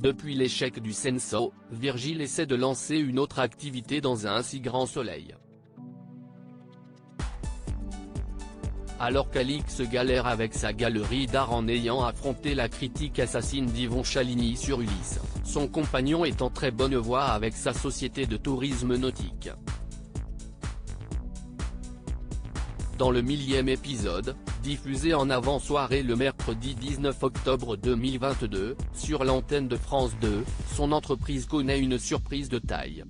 Depuis l'échec du Censo, Virgile essaie de lancer une autre activité dans un si grand soleil. Alors qu'Alix galère avec sa galerie d'art en ayant affronté la critique assassine d'Yvon Chaligny sur Ulysse, son compagnon est en très bonne voie avec sa société de tourisme nautique. Dans le 1000e épisode, diffusé en avant-soirée le mercredi 19 octobre 2022, sur l'antenne de France 2, son entreprise connaît une surprise de taille.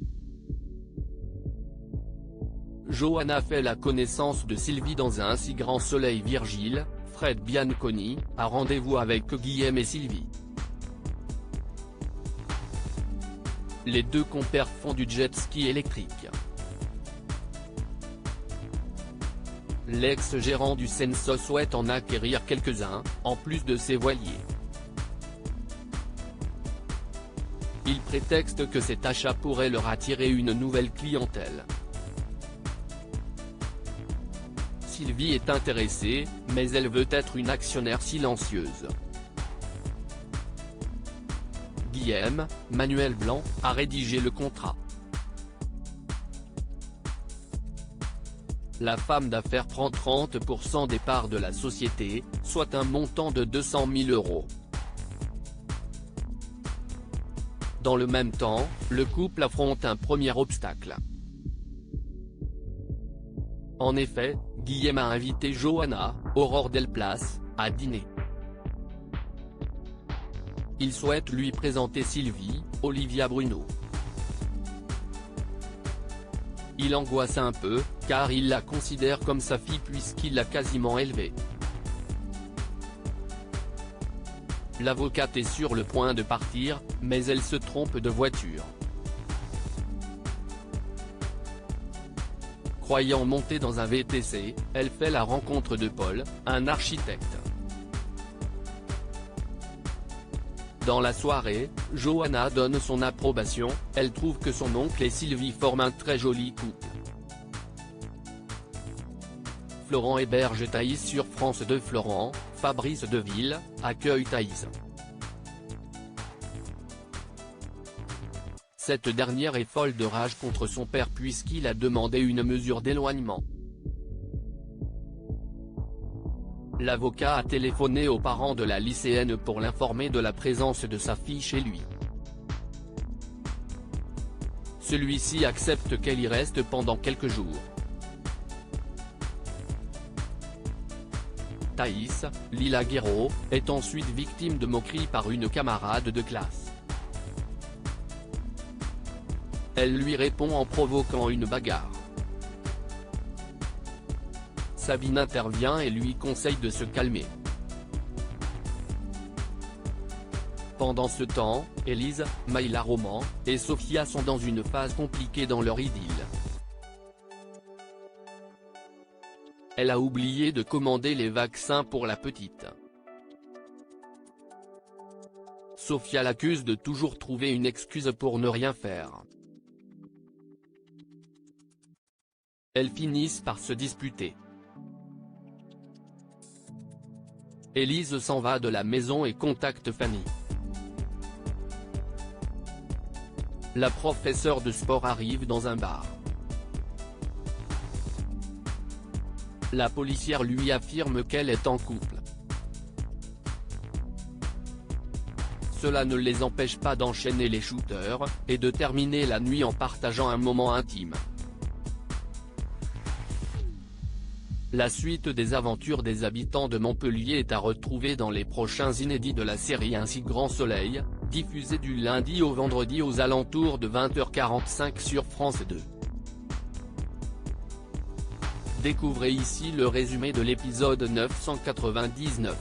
Johanna fait la connaissance de Sylvie dans un si grand soleil. Virgile, Fred Bianconi, a rendez-vous avec Guillaume et Sylvie. Les deux compères font du jet ski électrique. L'ex-gérant du Censo souhaite en acquérir quelques-uns, en plus de ses voiliers. Il prétexte que cet achat pourrait leur attirer une nouvelle clientèle. Sylvie est intéressée, mais elle veut être une actionnaire silencieuse. Guillaume, Manuel Blanc, a rédigé le contrat. La femme d'affaires prend 30% des parts de la société, soit un montant de 200 000 €. Dans le même temps, le couple affronte un premier obstacle. En effet, Guillaume a invité Johanna, Aurore Delplace, à dîner. Il souhaite lui présenter Sylvie, Olivia Bruno. Il angoisse un peu, car il la considère comme sa fille puisqu'il l'a quasiment élevée. L'avocate est sur le point de partir, mais elle se trompe de voiture. Croyant monter dans un VTC, elle fait la rencontre de Paul, un architecte. Dans la soirée, Johanna donne son approbation, elle trouve que son oncle et Sylvie forment un très joli couple. Florent héberge Thaïs sur France 2. Florent, Fabrice Deville, accueille Thaïs. Cette dernière est folle de rage contre son père puisqu'il a demandé une mesure d'éloignement. L'avocat a téléphoné aux parents de la lycéenne pour l'informer de la présence de sa fille chez lui. Celui-ci accepte qu'elle y reste pendant quelques jours. Thaïs, Lila Guéraud, est ensuite victime de moqueries par une camarade de classe. Elle lui répond en provoquant une bagarre. Sabine intervient et lui conseille de se calmer. Pendant ce temps, Élise, Maïla Roman, et Sophia sont dans une phase compliquée dans leur idylle. Elle a oublié de commander les vaccins pour la petite. Sophia l'accuse de toujours trouver une excuse pour ne rien faire. Elles finissent par se disputer. Élise s'en va de la maison et contacte Fanny. La professeure de sport arrive dans un bar. La policière lui affirme qu'elle est en couple. Cela ne les empêche pas d'enchaîner les shooters, et de terminer la nuit en partageant un moment intime. La suite des aventures des habitants de Montpellier est à retrouver dans les prochains inédits de la série Un si grand soleil, diffusé du lundi au vendredi aux alentours de 20h45 sur France 2. Découvrez ici le résumé de l'épisode 999.